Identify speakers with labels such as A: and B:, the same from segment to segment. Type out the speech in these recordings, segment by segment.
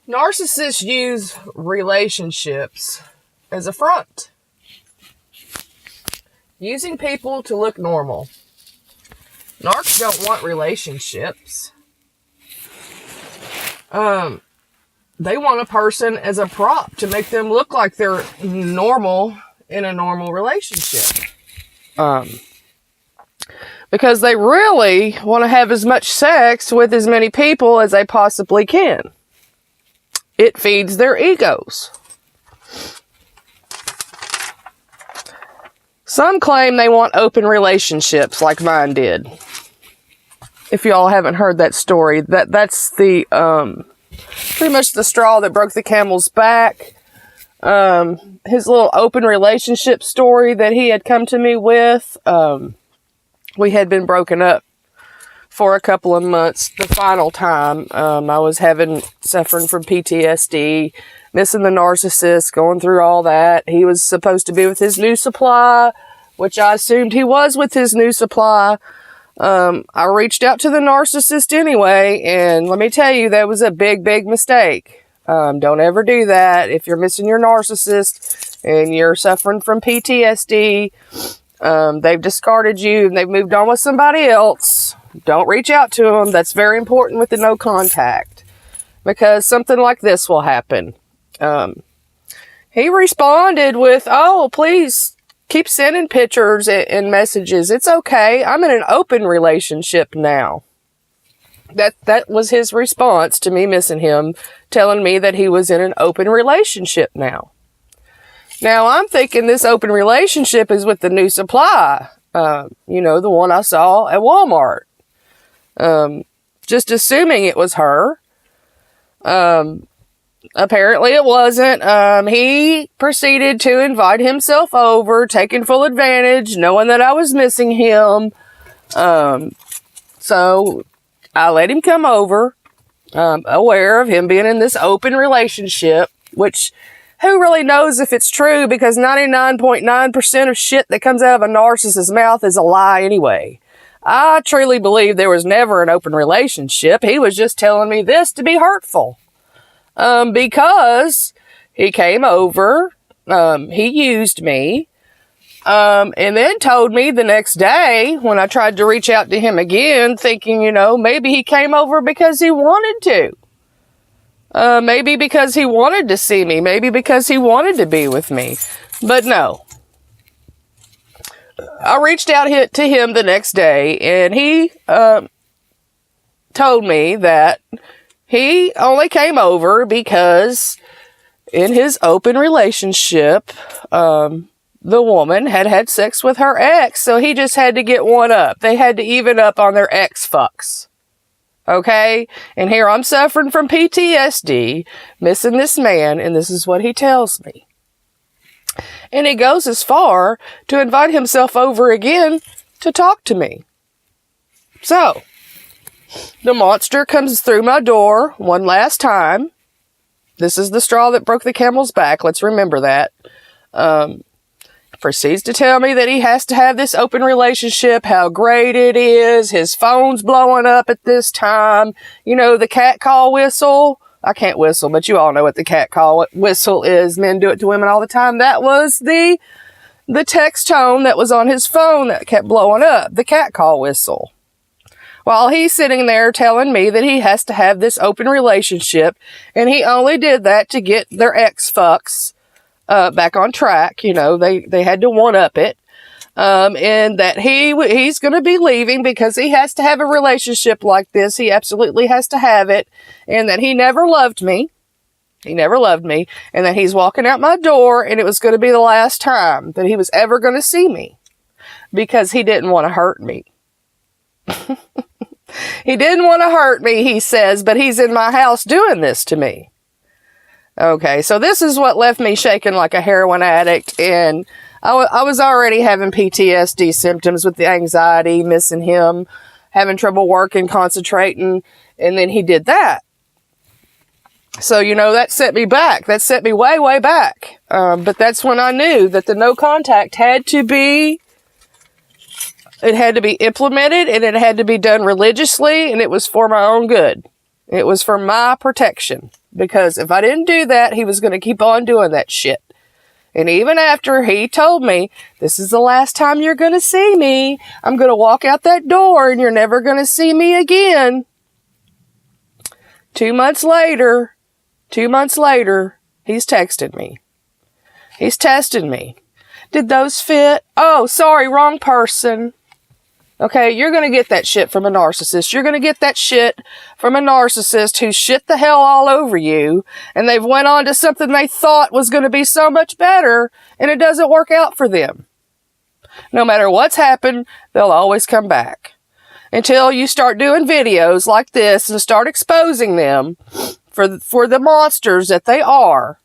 A: Narcissists use relationships as a front, using people to look normal. Narcs don't want relationships. They want a person as a prop to make them look like they're normal in a normal relationship. Because they really want to have as much sex with as many people as they possibly can. It feeds their egos. Some claim they want open relationships like mine did. If y'all haven't heard that story, that's the pretty much the straw that broke the camel's back. His little open relationship story that he had come to me with. We had been broken up for a couple of months. The final time, I was suffering from PTSD, missing the narcissist, going through all that. He was supposed to be with his new supply, which I assumed he was with his new supply. I reached out to the narcissist anyway, and let me tell you, that was a big, big mistake. Don't ever do that. If you're missing your narcissist and you're suffering from PTSD, they've discarded you and they've moved on with somebody else, don't reach out to them. That's very important with the no contact, because something like this will happen. He responded with, "Oh, please keep sending pictures and messages. It's okay. I'm in an open relationship now." That was his response to me missing him, telling me that he was in an open relationship now. Now, I'm thinking this open relationship is with the new supply. The one I saw at Walmart. Just assuming it was her. Apparently it wasn't. He proceeded to invite himself over, taking full advantage, knowing that I was missing him. So I let him come over, aware of him being in this open relationship, which who really knows if it's true, because 99.9% of shit that comes out of a narcissist's mouth is a lie anyway. I truly believe there was never an open relationship. He was just telling me this to be hurtful. Because he came over, he used me, and then told me the next day when I tried to reach out to him again, thinking, maybe he came over because he wanted to. Maybe because he wanted to see me. Maybe because he wanted to be with me. But no. I reached out to him the next day, and he told me that he only came over because in his open relationship, the woman had sex with her ex, so he just had to get one up. They had to even up on their ex-fucks. Okay? And here I'm suffering from PTSD, missing this man, and this is what he tells me. And he goes as far to invite himself over again to talk to me. So, the monster comes through my door one last time. This is the straw that broke the camel's back. Let's remember that. Proceeds to tell me that he has to have this open relationship, how great it is. His phone's blowing up at this time. The cat call whistle. I can't whistle, but you all know what the cat call whistle is. Men do it to women all the time. That was the text tone that was on his phone that kept blowing up. The cat call whistle. While he's sitting there telling me that he has to have this open relationship, and he only did that to get their ex-fucks back on track. They had to one-up it. And that he's going to be leaving because he has to have a relationship like this. He absolutely has to have it. And that he never loved me. He never loved me. And that he's walking out my door, and it was going to be the last time that he was ever going to see me. Because he didn't want to hurt me. He didn't want to hurt me, he says, but he's in my house doing this to me. Okay, so this is what left me shaking like a heroin addict, and I was already having PTSD symptoms with the anxiety, missing him, having trouble working, concentrating, and then he did that. So, that set me back. That set me way, way back. But that's when I knew that the no contact had to be implemented, and it had to be done religiously, and it was for my own good. It was for my protection. because if I didn't do that, he was going to keep on doing that shit. And even after he told me, this is the last time you're going to see me, I'm going to walk out that door and you're never going to see me again. 2 months later, he's texted me. He's tested me. Did those fit? Oh, sorry, wrong person. Okay, you're going to get that shit from a narcissist. You're going to get that shit from a narcissist who shit the hell all over you, and they've went on to something they thought was going to be so much better, and it doesn't work out for them. No matter what's happened, they'll always come back. Until you start doing videos like this and start exposing them for the monsters that they are.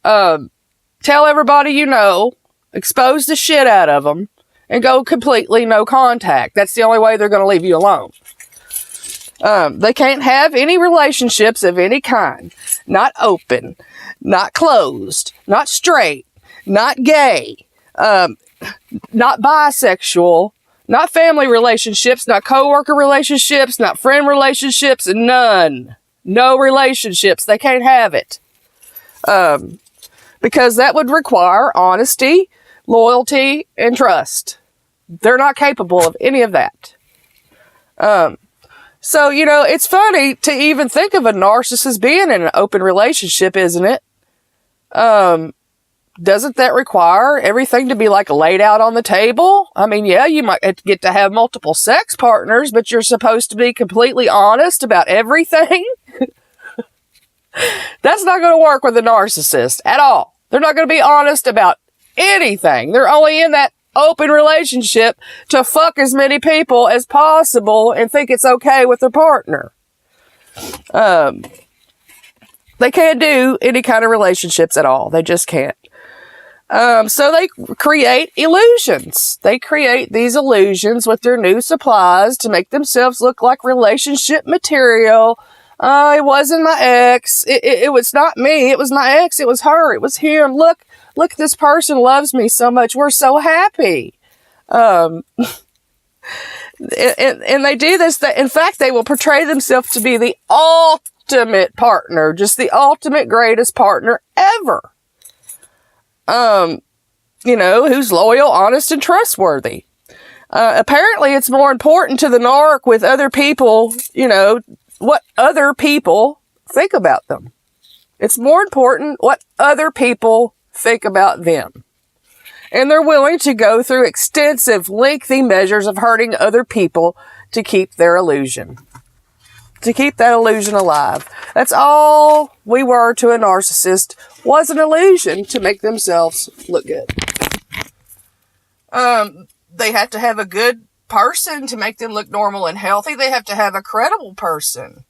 A: Tell everybody you know, expose the shit out of them, and go completely no contact. That's the only way they're going to leave you alone. They can't have any relationships of any kind. Not open, not closed, not straight, not gay, not bisexual, not family relationships, not coworker relationships, not friend relationships, none. No relationships. They can't have it. Because that would require honesty, loyalty, and trust. They're not capable of any of that. So, it's funny to even think of a narcissist being in an open relationship, isn't it? Doesn't that require everything to be laid out on the table? I mean, yeah, you might get to have multiple sex partners, but you're supposed to be completely honest about everything. That's not going to work with a narcissist at all. They're not going to be honest about anything. They're only in that open relationship to fuck as many people as possible and think it's okay with their partner. They can't do any kind of relationships at all. They just can't. So they create illusions. They create these illusions with their new supplies to make themselves look like relationship material. It wasn't my ex. It was not me. It was my ex. It was her. It was him. Look, this person loves me so much. We're so happy. And they do this. In fact, they will portray themselves to be the ultimate partner, just the ultimate greatest partner ever. Who's loyal, honest, and trustworthy. Apparently it's more important to the narc with other people, what other people think about them. It's more important what other people think about them. And they're willing to go through extensive, lengthy measures of hurting other people to keep their illusion. To keep that illusion alive. That's all we were to a narcissist, was an illusion to make themselves look good. They have to have a good person to make them look normal and healthy. They have to have a credible person.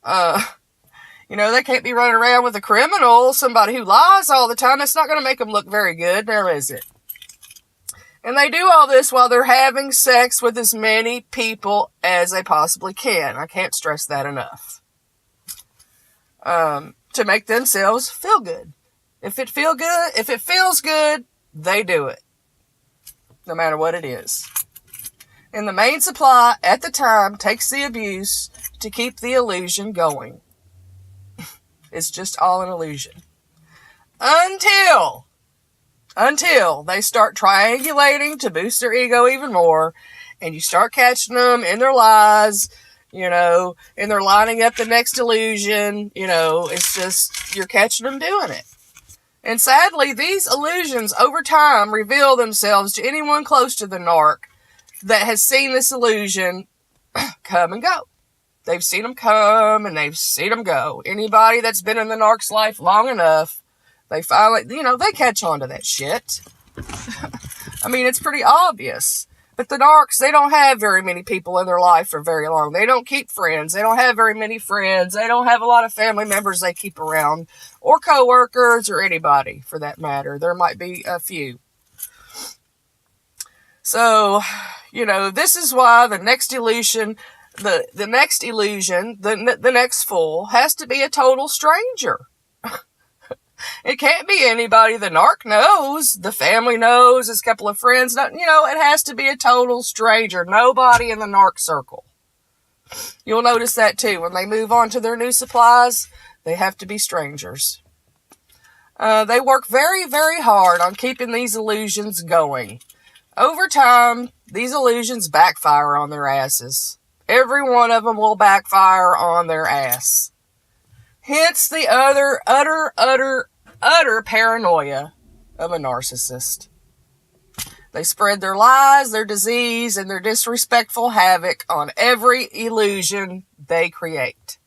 A: They can't be running around with a criminal, somebody who lies all the time. That's not going to make them look very good, now is it? And they do all this while they're having sex with as many people as they possibly can. I can't stress that enough. To make themselves feel good. If it feels good, they do it. No matter what it is. And the main supply at the time takes the abuse to keep the illusion going. It's just all an illusion. Until they start triangulating to boost their ego even more, and you start catching them in their lies, and they're lining up the next illusion, it's just, you're catching them doing it. And sadly, these illusions over time reveal themselves to anyone close to the narc that has seen this illusion come and go. They've seen them come and they've seen them go. Anybody that's been in the narc's life long enough, they finally, they catch on to that shit. I mean, it's pretty obvious. But the narcs, they don't have very many people in their life for very long. They don't keep friends. They don't have very many friends. They don't have a lot of family members they keep around. Or coworkers or anybody, for that matter. There might be a few. So, this is why the next illusion, the next fool has to be a total stranger. It can't be anybody the narc knows, the family knows, his couple of friends know, it has to be a total stranger. Nobody in the narc circle. You'll notice that too. When they move on to their new supplies, They have to be strangers. They work very, very hard on keeping these illusions going. Over time, these illusions backfire on their asses. Every one of them will backfire on their ass. Hence the utter paranoia of a narcissist. They spread their lies, their disease, and their disrespectful havoc on every illusion they create.